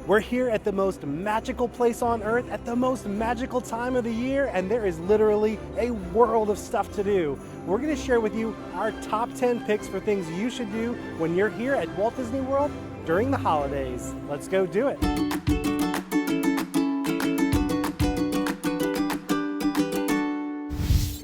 We're here at the most magical place on earth at the most magical time of the year, and there is literally a world of stuff to do. We're going to share with you our top 10 picks for things you should do when you're here at Walt Disney World during the holidays. Let's go do it.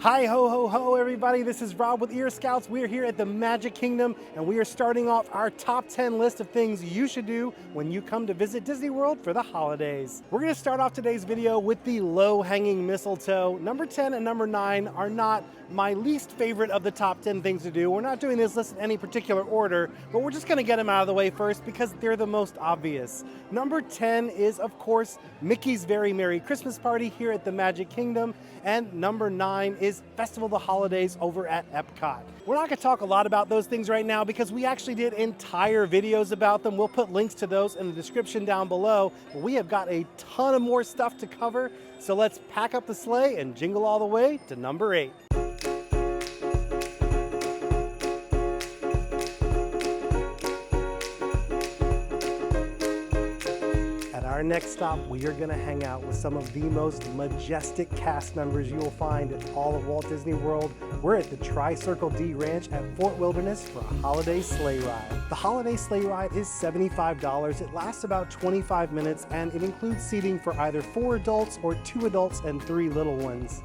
Hi ho ho ho everybody, this is Rob with Ear Scouts. We are here at the Magic Kingdom and we are starting off our top 10 list of things you should do when you come to visit Disney World for the holidays. We're going to start off today's video with the low-hanging mistletoe. Number 10 and number 9 are not my least favorite of the top 10 things to do. We're not doing this list in any particular order, but we're just going to get them out of the way first because they're the most obvious. Number 10 is, of course, Mickey's Very Merry Christmas Party here at the Magic Kingdom, and number 9 is Festival of the Holidays over at Epcot. We're not going to talk a lot about those things right now because we actually did entire videos about them. We'll put links to those in the description down below. But we have got a ton of more stuff to cover, so let's pack up the sleigh and jingle all the way to number 8. Our next stop, we are going to hang out with some of the most majestic cast members you will find at all of Walt Disney World. We're at the Tri-Circle D Ranch at Fort Wilderness for a holiday sleigh ride. The holiday sleigh ride is $75. It lasts about 25 minutes and it includes seating for either 4 adults or 2 adults and 3 little ones.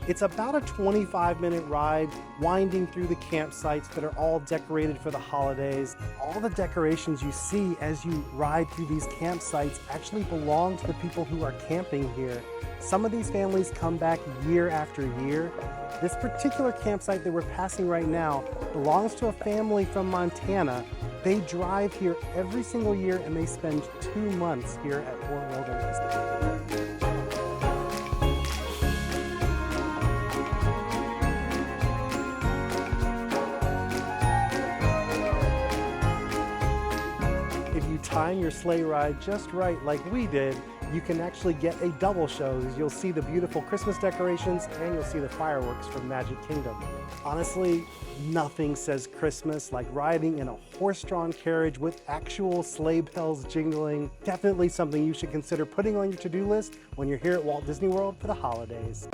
It's about a 25-minute ride winding through the campsites that are all decorated for the holidays. All the decorations you see as you ride through these campsites actually belong to the people who are camping here. Some of these families come back year after year. This particular campsite that we're passing right now belongs to a family from Montana. They drive here every single year and they spend 2 months here at Fort Wilderness. Time your sleigh ride just right like we did, you can actually get a double show as you'll see the beautiful Christmas decorations and you'll see the fireworks from Magic Kingdom. Honestly, nothing says Christmas like riding in a horse-drawn carriage with actual sleigh bells jingling. Definitely something you should consider putting on your to-do list when you're here at Walt Disney World for the holidays.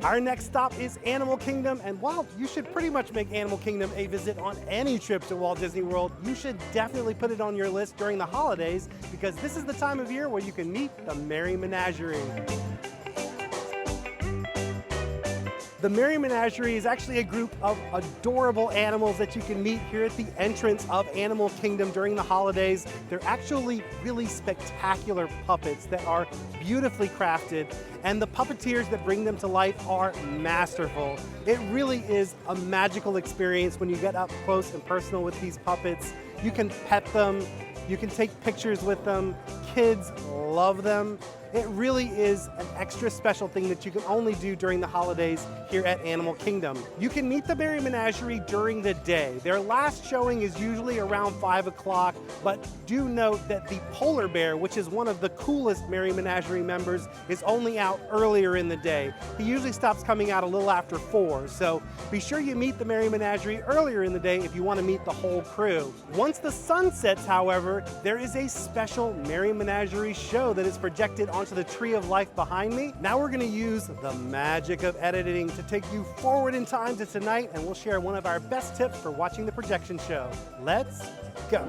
Our next stop is Animal Kingdom, and while you should pretty much make Animal Kingdom a visit on any trip to Walt Disney World, you should definitely put it on your list during the holidays because this is the time of year where you can meet the Merry Menagerie. The Merry Menagerie is actually a group of adorable animals that you can meet here at the entrance of Animal Kingdom during the holidays. They're actually really spectacular puppets that are beautifully crafted, and the puppeteers that bring them to life are masterful. It really is a magical experience when you get up close and personal with these puppets. You can pet them, you can take pictures with them, kids love them. It really is an extra special thing that you can only do during the holidays here at Animal Kingdom. You can meet the Merry Menagerie during the day. Their last showing is usually around 5 o'clock, but do note that the polar bear, which is one of the coolest Merry Menagerie members, is only out earlier in the day. He usually stops coming out a little after 4, so be sure you meet the Merry Menagerie earlier in the day if you want to meet the whole crew. Once the sun sets, however, there is a special Merry Menagerie show that is projected onto the Tree of Life behind me. Now we're going to use the magic of editing to take you forward in time to tonight, and we'll share one of our best tips for watching the projection show. Let's go.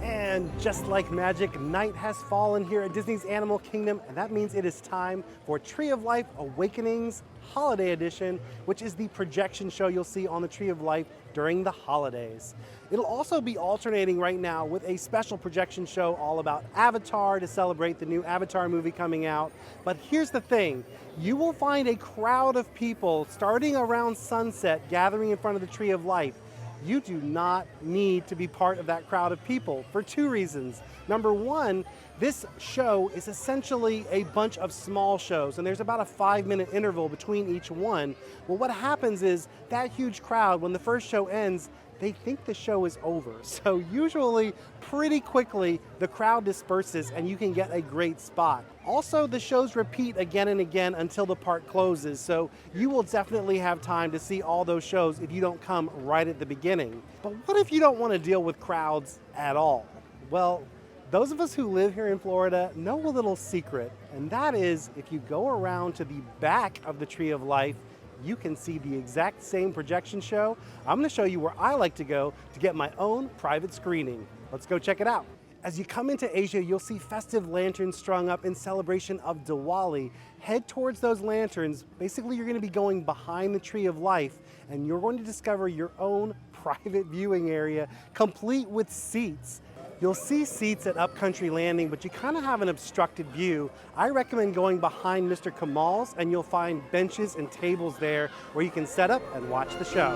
And just like magic, night has fallen here at Disney's Animal Kingdom, and that means it is time for Tree of Life Awakenings Holiday Edition, which is the projection show you'll see on the Tree of Life during the holidays. It'll also be alternating right now with a special projection show all about Avatar to celebrate the new Avatar movie coming out. But here's the thing, you will find a crowd of people starting around sunset gathering in front of the Tree of Life. You do not need to be part of that crowd of people for 2 reasons. Number 1, This show is essentially a bunch of small shows, and there's about a 5-minute interval between each one. Well, what happens is that huge crowd, when the first show ends, they think the show is over. So usually, pretty quickly, the crowd disperses and you can get a great spot. Also, the shows repeat again and again until the park closes, so you will definitely have time to see all those shows if you don't come right at the beginning. But what if you don't want to deal with crowds at all? Well, those of us who live here in Florida know a little secret, and that is if you go around to the back of the Tree of Life, you can see the exact same projection show. I'm going to show you where I like to go to get my own private screening. Let's go check it out. As you come into Asia, you'll see festive lanterns strung up in celebration of Diwali. Head towards those lanterns. Basically, you're going to be going behind the Tree of Life, and you're going to discover your own private viewing area, complete with seats. You'll see seats at Upcountry Landing, but you kind of have an obstructed view. I recommend going behind Mr. Kamal's, and you'll find benches and tables there where you can set up and watch the show.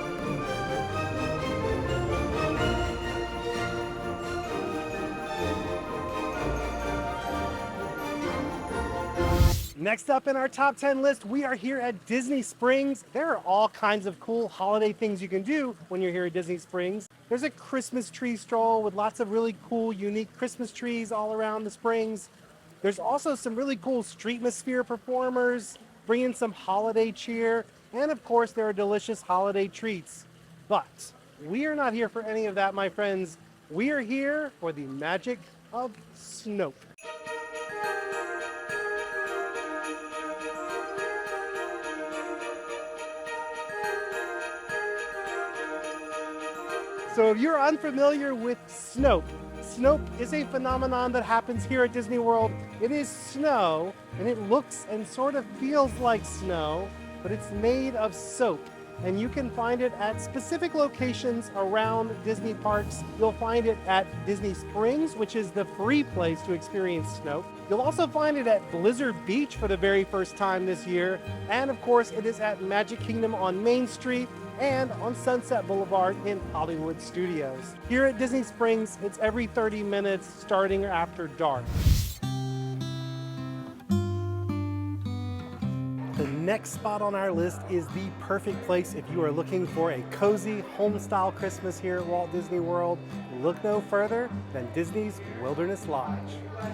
Next up in our top 10 list, we are here at Disney Springs. There are all kinds of cool holiday things you can do when you're here at Disney Springs. There's a Christmas tree stroll with lots of really cool, unique Christmas trees all around the springs. There's also some really cool Streetmosphere performers, bringing some holiday cheer, and of course there are delicious holiday treats. But we are not here for any of that, my friends. We are here for the magic of Snoke. So if you're unfamiliar with Snoke, Snoke is a phenomenon that happens here at Disney World. It is snow, and it looks and sort of feels like snow, but it's made of soap. And you can find it at specific locations around Disney parks. You'll find it at Disney Springs, which is the free place to experience Snoke. You'll also find it at Blizzard Beach for the very first time this year. And of course, it is at Magic Kingdom on Main Street and on Sunset Boulevard in Hollywood Studios. Here at Disney Springs, it's every 30 minutes starting after dark. The next spot on our list is the perfect place if you are looking for a cozy home-style Christmas here at Walt Disney World. Look no further than Disney's Wilderness Lodge.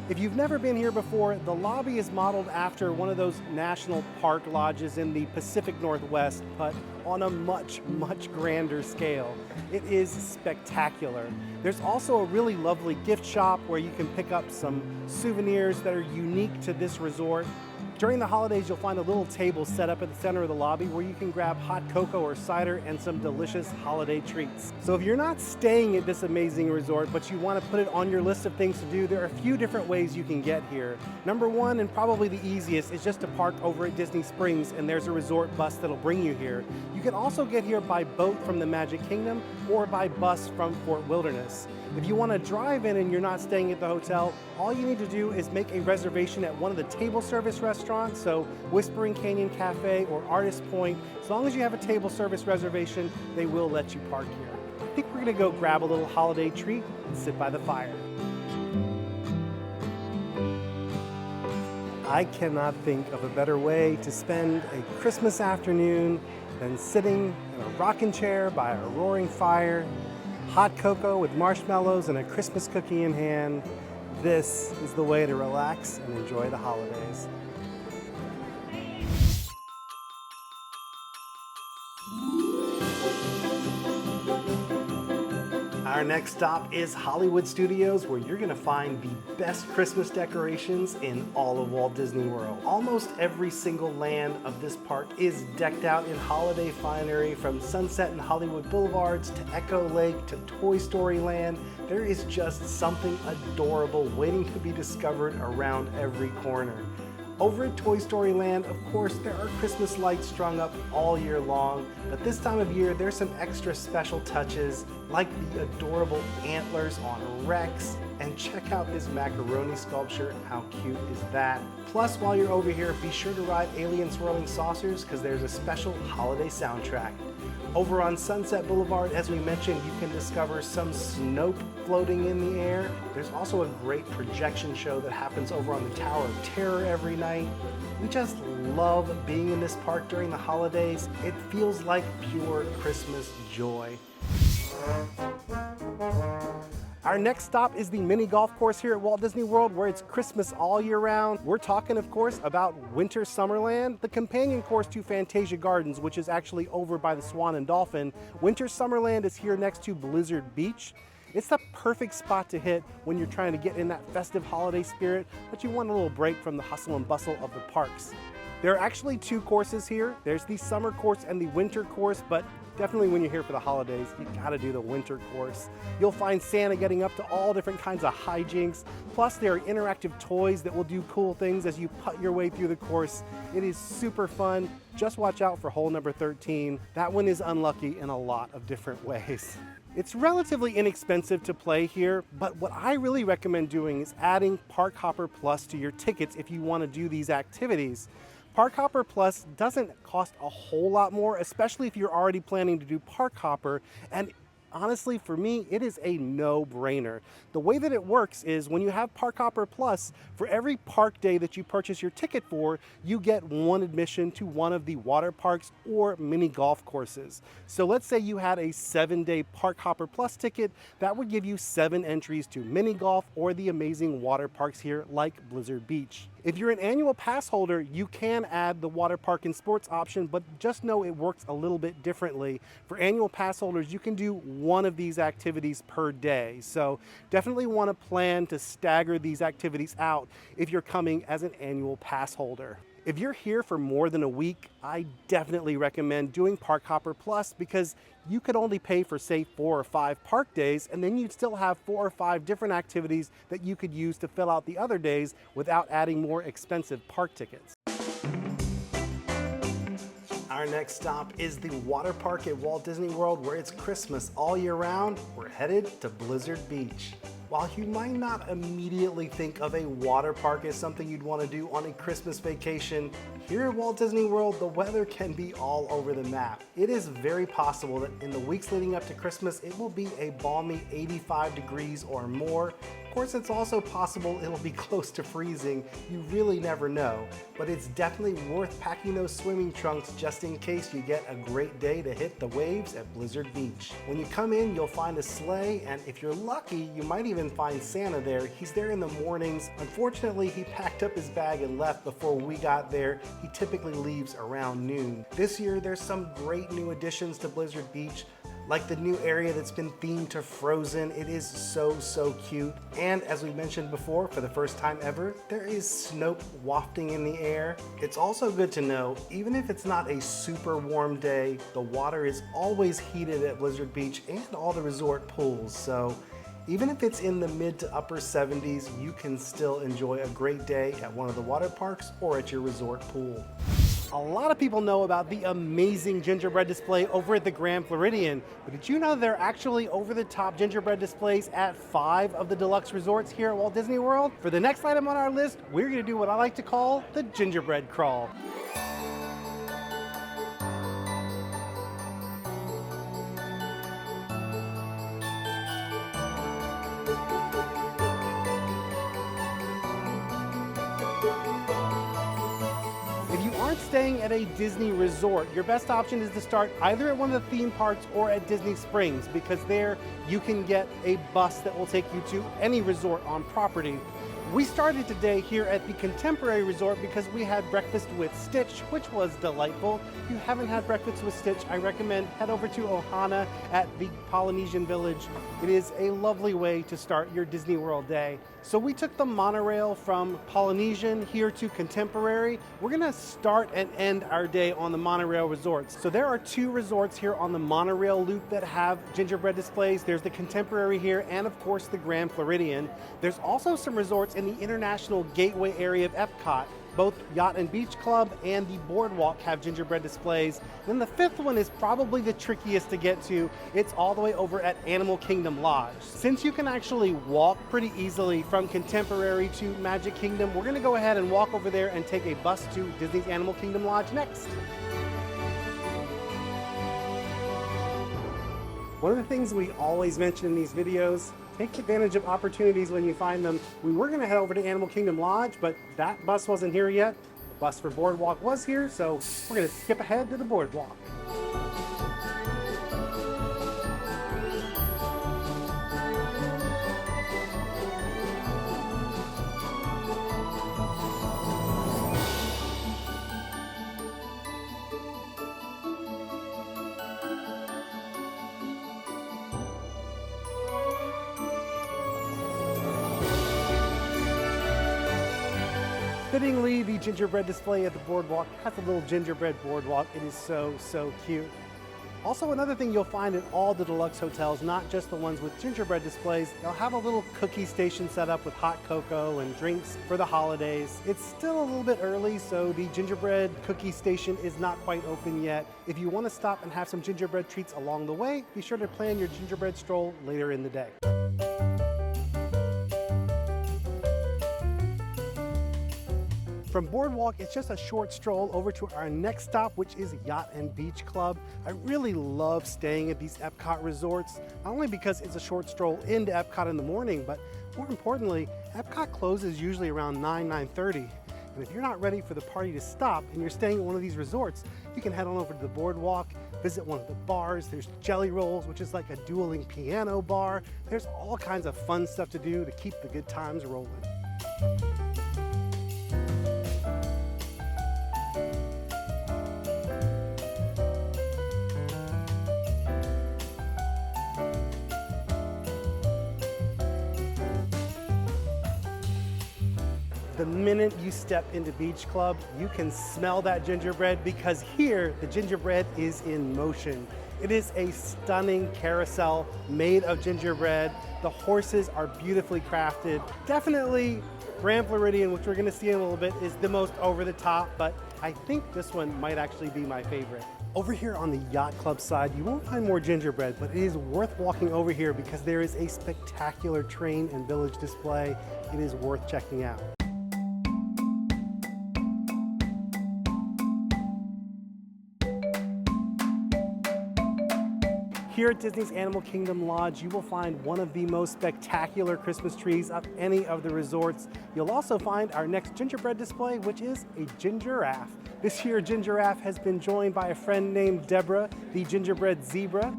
If you've never been here before, the lobby is modeled after one of those national park lodges in the Pacific Northwest, but on a much, much grander scale. It is spectacular. There's also a really lovely gift shop where you can pick up some souvenirs that are unique to this resort. During the holidays, you'll find a little table set up at the center of the lobby where you can grab hot cocoa or cider and some delicious holiday treats. So if you're not staying at this amazing resort, but you want to put it on your list of things to do, there are a few different ways you can get here. Number one, and probably the easiest, is just to park over at Disney Springs, and there's a resort bus that'll bring you here. You can also get here by boat from the Magic Kingdom or by bus from Fort Wilderness. If you want to drive in and you're not staying at the hotel, all you need to do is make a reservation at one of the table service restaurants, so Whispering Canyon Cafe or Artist Point. As long as you have a table service reservation, they will let you park here. I think we're going to go grab a little holiday treat and sit by the fire. I cannot think of a better way to spend a Christmas afternoon than sitting in a rocking chair by a roaring fire, hot cocoa with marshmallows and a Christmas cookie in hand. This is the way to relax and enjoy the holidays. Our next stop is Hollywood Studios, where you're going to find the best Christmas decorations in all of Walt Disney World. Almost every single land of this park is decked out in holiday finery, from Sunset and Hollywood Boulevards to Echo Lake to Toy Story Land. There is just something adorable waiting to be discovered around every corner. Over at Toy Story Land, of course, there are Christmas lights strung up all year long, but this time of year there's some extra special touches, like the adorable antlers on Rex, and check out this macaroni sculpture. How cute is that? Plus, while you're over here, be sure to ride Alien Swirling Saucers, because there's a special holiday soundtrack. Over on Sunset Boulevard, as we mentioned, you can discover some Snoke floating in the air. There's also a great projection show that happens over on the Tower of Terror every night. We just love being in this park during the holidays. It feels like pure Christmas joy. Our next stop is the mini golf course here at Walt Disney World, where it's Christmas all year round. We're talking, of course, about Winter Summerland, the companion course to Fantasia Gardens, which is actually over by the Swan and Dolphin. Winter Summerland is here next to Blizzard Beach. It's the perfect spot to hit when you're trying to get in that festive holiday spirit, but you want a little break from the hustle and bustle of the parks. There are actually two courses here. There's the summer course and the winter course, but definitely when you're here for the holidays, you gotta do the winter course. You'll find Santa getting up to all different kinds of hijinks. Plus there are interactive toys that will do cool things as you putt your way through the course. It is super fun. Just watch out for hole number 13. That one is unlucky in a lot of different ways. It's relatively inexpensive to play here, but what I really recommend doing is adding Park Hopper Plus to your tickets if you want to do these activities. Park Hopper Plus doesn't cost a whole lot more, especially if you're already planning to do Park Hopper, and honestly, for me, it is a no-brainer. The way that it works is when you have Park Hopper Plus, for every park day that you purchase your ticket for, you get one admission to one of the water parks or mini golf courses. So let's say you had a 7-day Park Hopper Plus ticket, that would give you 7 entries to mini golf or the amazing water parks here like Blizzard Beach. If you're an annual pass holder, you can add the water park and sports option, but just know it works a little bit differently. For annual pass holders, you can do one of these activities per day. So definitely want to plan to stagger these activities out if you're coming as an annual pass holder. If you're here for more than a week, I definitely recommend doing Park Hopper Plus because you could only pay for, say, 4 or 5 park days, and then you'd still have 4 or 5 different activities that you could use to fill out the other days without adding more expensive park tickets. Our next stop is the water park at Walt Disney World, where it's Christmas all year round. We're headed to Blizzard Beach. While you might not immediately think of a water park as something you'd want to do on a Christmas vacation, here at Walt Disney World, the weather can be all over the map. It is very possible that in the weeks leading up to Christmas, it will be a balmy 85 degrees or more. Of course, it's also possible it'll be close to freezing. You really never know, but it's definitely worth packing those swimming trunks just in case you get a great day to hit the waves at Blizzard Beach. When you come in, you'll find a sleigh, and if you're lucky, you might even find Santa there. He's there in the mornings. Unfortunately, he packed up his bag and left before we got there. He typically leaves around noon. This year, there's some great new additions to Blizzard Beach, like the new area that's been themed to Frozen. It is so cute. And as we mentioned before, for the first time ever, there is Snoke wafting in the air. It's also good to know, even if it's not a super warm day, the water is always heated at Blizzard Beach and all the resort pools. So even if it's in the mid to upper 70s, you can still enjoy a great day at one of the water parks or at your resort pool. A lot of people know about the amazing gingerbread display over at the Grand Floridian, but did you know there are actually over-the-top gingerbread displays at 5 of the deluxe resorts here at Walt Disney World? For the next item on our list, we're going to do what I like to call the Gingerbread Crawl. Staying at a Disney resort, your best option is to start either at one of the theme parks or at Disney Springs, because there you can get a bus that will take you to any resort on property. We started today here at the Contemporary Resort because we had breakfast with Stitch, which was delightful. If you haven't had breakfast with Stitch, I recommend head over to Ohana at the Polynesian Village. It is a lovely way to start your Disney World day. So we took the monorail from Polynesian here to Contemporary. We're gonna start and end our day on the monorail resorts. So there are 2 resorts here on the monorail loop that have gingerbread displays. There's the Contemporary here and of course the Grand Floridian. There's also some resorts in the International Gateway area of Epcot. Both Yacht and Beach Club and the Boardwalk have gingerbread displays. Then the 5th one is probably the trickiest to get to. It's all the way over at Animal Kingdom Lodge. Since you can actually walk pretty easily from Contemporary to Magic Kingdom, we're gonna go ahead and walk over there and take a bus to Disney's Animal Kingdom Lodge next. One of the things we always mention in these videos, take advantage of opportunities when you find them. We were going to head over to Animal Kingdom Lodge, but that bus wasn't here yet. The bus for Boardwalk was here, so we're going to skip ahead to the Boardwalk. Fittingly, the gingerbread display at the boardwalk has a little gingerbread boardwalk. It is so cute. Also, another thing you'll find in all the deluxe hotels, not just the ones with gingerbread displays, they'll have a little cookie station set up with hot cocoa and drinks for the holidays. It's still a little bit early, so the gingerbread cookie station is not quite open yet. If you want to stop and have some gingerbread treats along the way, be sure to plan your gingerbread stroll later in the day. From Boardwalk, it's just a short stroll over to our next stop, which is Yacht and Beach Club. I really love staying at these Epcot resorts, not only because it's a short stroll into Epcot in the morning, but more importantly, Epcot closes usually around 9:30. And if you're not ready for the party to stop and you're staying at one of these resorts, you can head on over to the Boardwalk, visit one of the bars. There's Jelly Rolls, which is like a dueling piano bar. There's all kinds of fun stuff to do to keep the good times rolling. The minute you step into Beach Club, you can smell that gingerbread because here the gingerbread is in motion. It is a stunning carousel made of gingerbread. The horses are beautifully crafted. Definitely Grand Floridian, which we're going to see in a little bit, is the most over the top, but I think this one might actually be my favorite. Over here on the Yacht Club side, you won't find more gingerbread, but it is worth walking over here because there is a spectacular train and village display. It is worth checking out. Here at Disney's Animal Kingdom Lodge, you will find one of the most spectacular Christmas trees of any of the resorts. You'll also find our next gingerbread display, which is a Gingiraffe. This year, Gingiraffe has been joined by a friend named Deborah, the gingerbread zebra.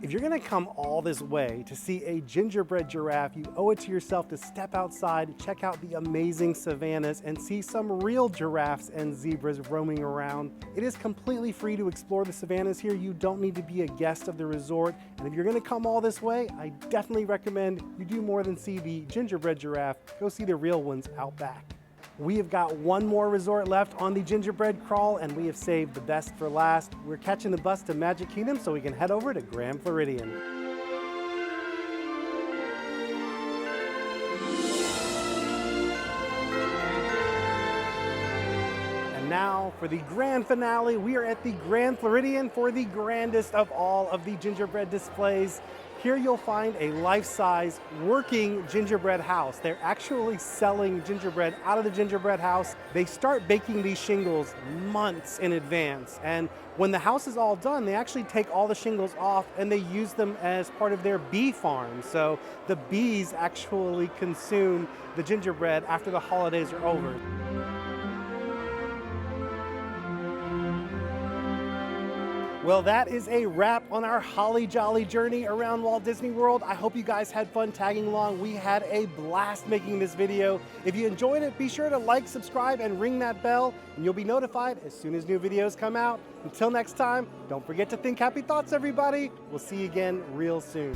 If you're gonna come all this way to see a gingerbread giraffe, you owe it to yourself to step outside, check out the amazing savannas, and see some real giraffes and zebras roaming around. It is completely free to explore the savannas here. You don't need to be a guest of the resort. And if you're gonna come all this way, I definitely recommend you do more than see the gingerbread giraffe. Go see the real ones out back. We have got one more resort left on the Gingerbread Crawl, and we have saved the best for last. We're catching the bus to Magic Kingdom so we can head over to Grand Floridian. And now for the grand finale, we are at the Grand Floridian for the grandest of all of the gingerbread displays. Here you'll find a life-size working gingerbread house. They're actually selling gingerbread out of the gingerbread house. They start baking these shingles months in advance. And when the house is all done, they actually take all the shingles off and they use them as part of their bee farm. So the bees actually consume the gingerbread after the holidays are over. Well, that is a wrap on our holly jolly journey around Walt Disney World. I hope you guys had fun tagging along. We had a blast making this video. If you enjoyed it, be sure to like, subscribe, and ring that bell, and you'll be notified as soon as new videos come out. Until next time, don't forget to think happy thoughts, everybody. We'll see you again real soon.